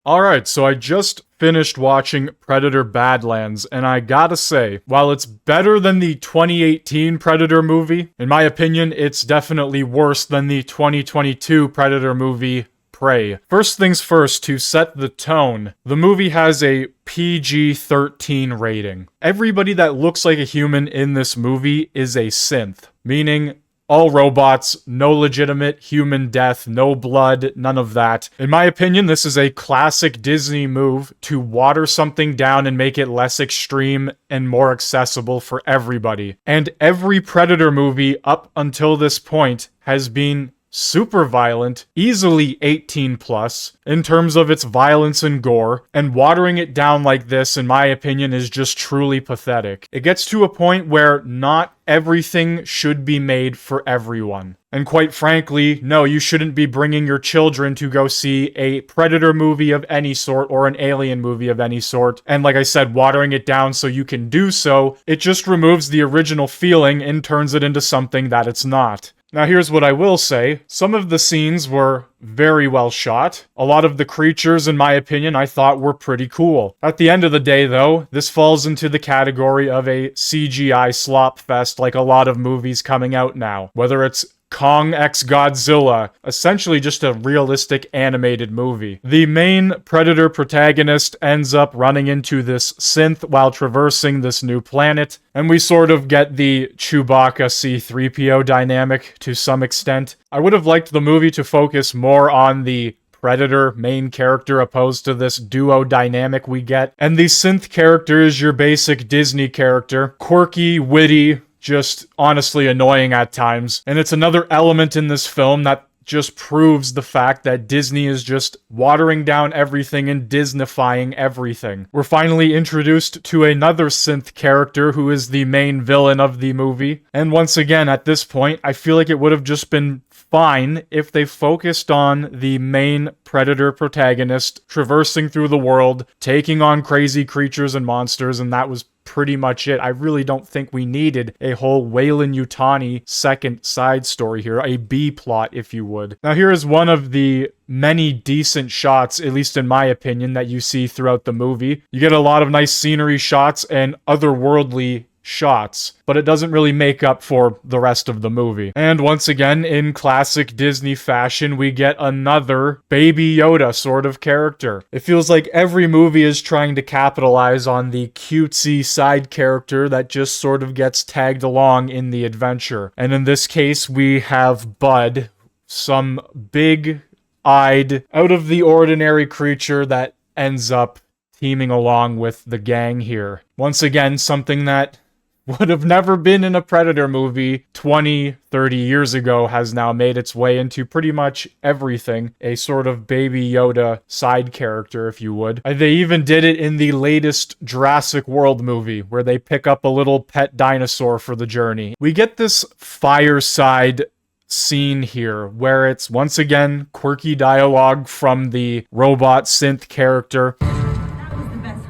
Alright, so I just finished watching Predator Badlands, and I gotta say, while it's better than the 2018 Predator movie, in my opinion, it's definitely worse than the 2022 Predator movie, Prey. First things first, to set the tone, the movie has a PG-13 rating. Everybody that looks like a human in this movie is a synth, meaning all robots, no legitimate human death, no blood, none of that. In my opinion, this is a classic Disney move to water something down and make it less extreme and more accessible for everybody. And every Predator movie up until this point has been super violent, easily 18 plus, in terms of its violence and gore, and watering it down like this, in my opinion, is just truly pathetic. It gets to a point where not everything should be made for everyone. And quite frankly, no, you shouldn't be bringing your children to go see a Predator movie of any sort or an Alien movie of any sort. And like I said, watering it down so you can do so, it just removes the original feeling and turns it into something that it's not. Now here's what I will say. Some of the scenes were very well shot. A lot of the creatures, in my opinion, I thought were pretty cool. At the end of the day, though, this falls into the category of a CGI slop fest like a lot of movies coming out now. Whether it's Kong x Godzilla, essentially just a realistic animated movie. The main Predator protagonist ends up running into this synth while traversing this new planet, and we sort of get the Chewbacca C-3PO dynamic to some extent. I would have liked the movie to focus more on the Predator main character opposed to this duo dynamic we get, and the synth character is your basic Disney character, quirky, witty, just honestly annoying at times. And it's another element in this film that just proves the fact that Disney is just watering down everything and Disneyfying everything. We're finally introduced to another synth character who is the main villain of the movie. And once again, at this point, I feel like it would have just been fine if they focused on the main Predator protagonist traversing through the world, taking on crazy creatures and monsters, and that was pretty much it. I really don't think we needed a whole Weyland-Yutani second side story here, a B plot, if you would. Now here is one of the many decent shots, at least in my opinion, that you see throughout the movie. You get a lot of nice scenery shots and otherworldly shots, but it doesn't really make up for the rest of the movie. And once again, in classic Disney fashion, we get another Baby Yoda sort of character. It feels like every movie is trying to capitalize on the cutesy side character that just sort of gets tagged along in the adventure. And in this case, we have Bud, some big-eyed, out-of-the-ordinary creature that ends up teaming along with the gang here. Once again, something that would have never been in a Predator movie 20, 30 years ago has now made its way into pretty much everything. A sort of Baby Yoda side character, if you would. They even did it in the latest Jurassic World movie, where they pick up a little pet dinosaur for the journey. We get this fireside scene here where it's once again quirky dialogue from the robot synth character.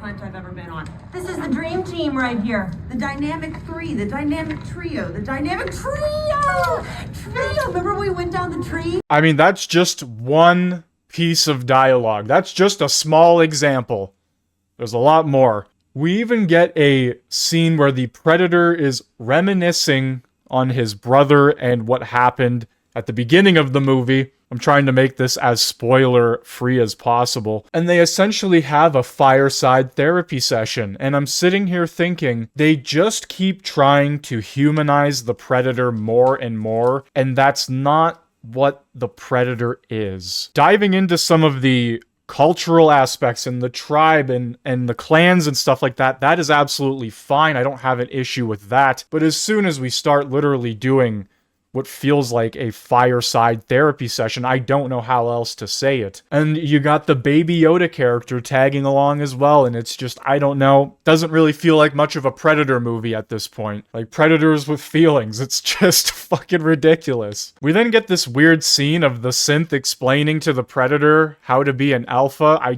I've ever been on. This is the dream team right here. The dynamic three, the dynamic trio, the dynamic trio! Remember we went down the tree? I mean, that's just one piece of dialogue. That's just a small example. There's a lot more. We even get a scene where the Predator is reminiscing on his brother and what happened at the beginning of the movie. I'm trying to make this as spoiler-free as possible. And they essentially have a fireside therapy session. And I'm sitting here thinking, they just keep trying to humanize the Predator more and more, and that's not what the Predator is. Diving into some of the cultural aspects and the tribe and the clans and stuff like that, that is absolutely fine. I don't have an issue with that. But as soon as we start literally doing what feels like a fireside therapy session, I don't know how else to say it. And you got the Baby Yoda character tagging along as well, and it's just, I don't know, doesn't really feel like much of a Predator movie at this point. Like, Predators with feelings, it's just fucking ridiculous. We then get this weird scene of the synth explaining to the Predator how to be an alpha. I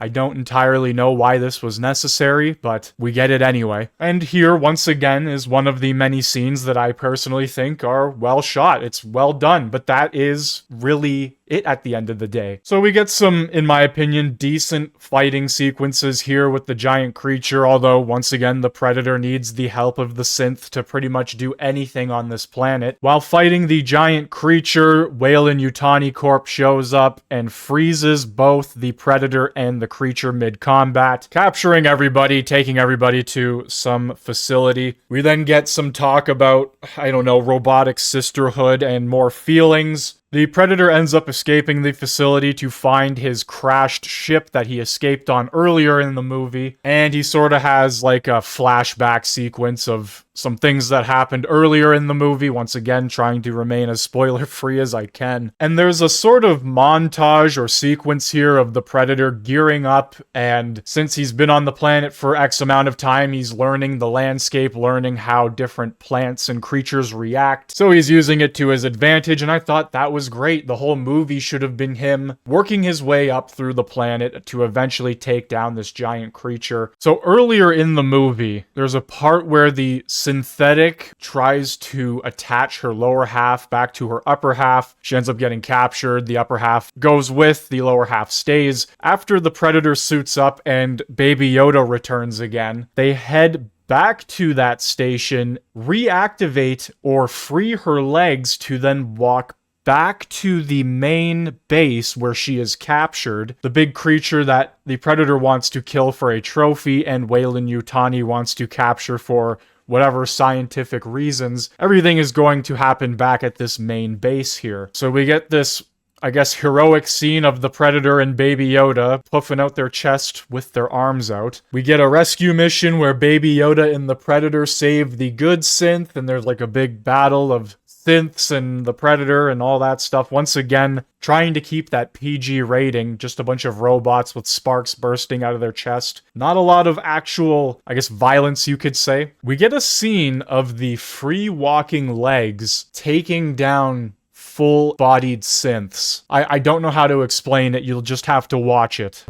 don't entirely know why this was necessary, but we get it anyway. And here, once again, is one of the many scenes that I personally think are well shot. It's well done, but that is really it at the end of the day. So we get some, in my opinion, decent fighting sequences here with the giant creature, although once again the Predator needs the help of the synth to pretty much do anything on this planet. While fighting the giant creature, Weyland-Yutani Corp shows up and freezes both the Predator and the creature mid-combat, capturing everybody, taking everybody to some facility. We then get some talk about, I don't know, robotic sisterhood and more feelings. The Predator ends up escaping the facility to find his crashed ship that he escaped on earlier in the movie, and he sort of has like a flashback sequence of some things that happened earlier in the movie, once again trying to remain as spoiler-free as I can. And there's a sort of montage or sequence here of the Predator gearing up, and since he's been on the planet for X amount of time, he's learning the landscape, learning how different plants and creatures react, so he's using it to his advantage, and I thought that was great. The whole movie should have been him working his way up through the planet to eventually take down this giant creature. So earlier in the movie, there's a part where the synthetic tries to attach her lower half back to her upper half. She ends up getting captured. The upper half goes with, the lower half stays. After the Predator suits up and Baby Yoda returns again, they head back to that station, reactivate or free her legs to then walk back to the main base where she is captured. The big creature that the Predator wants to kill for a trophy and Weyland-Yutani wants to capture for whatever scientific reasons. Everything is going to happen back at this main base here. So we get this, I guess, heroic scene of the Predator and Baby Yoda puffing out their chest with their arms out. We get a rescue mission where Baby Yoda and the Predator save the good synth, and there's like a big battle of synths and the Predator and all that stuff. Once again, trying to keep that PG rating, just a bunch of robots with sparks bursting out of their chest. Not a lot of actual, I guess, violence, you could say. We get a scene of the free walking legs taking down full-bodied synths. I don't know how to explain it, you'll just have to watch it.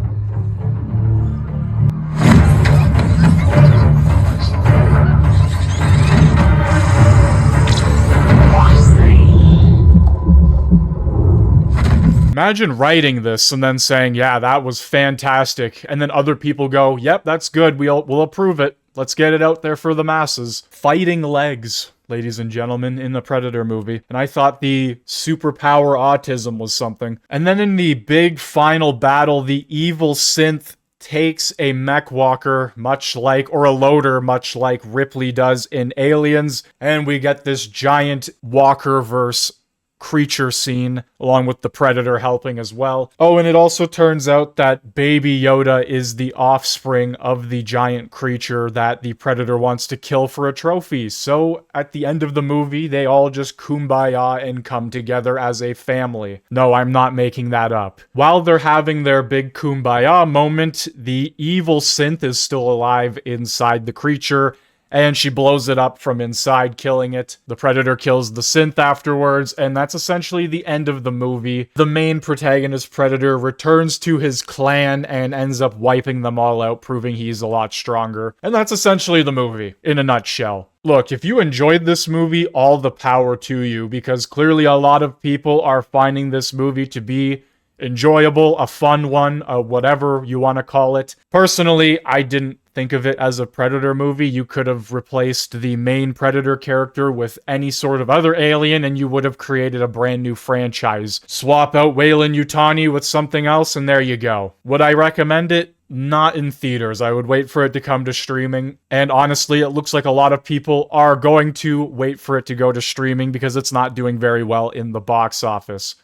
Imagine writing this and then saying, yeah, that was fantastic. And then other people go, yep, that's good. We'll approve it. Let's get it out there for the masses. Fighting legs, ladies and gentlemen, in the Predator movie. And I thought the superpower autism was something. And then in the big final battle, the evil synth takes a mech walker, much like, or a loader, much like Ripley does in Aliens. And we get this giant walker verse creature scene, along with the Predator helping as well. Oh, and it also turns out that Baby Yoda is the offspring of the giant creature that the Predator wants to kill for a trophy. So, at the end of the movie, they all just kumbaya and come together as a family. No, I'm not making that up. While they're having their big kumbaya moment, the evil synth is still alive inside the creature, and she blows it up from inside, killing it. The Predator kills the synth afterwards, and that's essentially the end of the movie. The main protagonist, Predator, returns to his clan and ends up wiping them all out, proving he's a lot stronger. And that's essentially the movie, in a nutshell. Look, if you enjoyed this movie, all the power to you, because clearly a lot of people are finding this movie to be enjoyable, a fun one, whatever you want to call it. Personally, I didn't think of it as a Predator movie. You could have replaced the main Predator character with any sort of other alien and you would have created a brand new franchise. Swap out Weyland-Yutani with something else and there you go. Would I recommend it? Not in theaters. I would wait for it to come to streaming. And honestly, it looks like a lot of people are going to wait for it to go to streaming because it's not doing very well in the box office.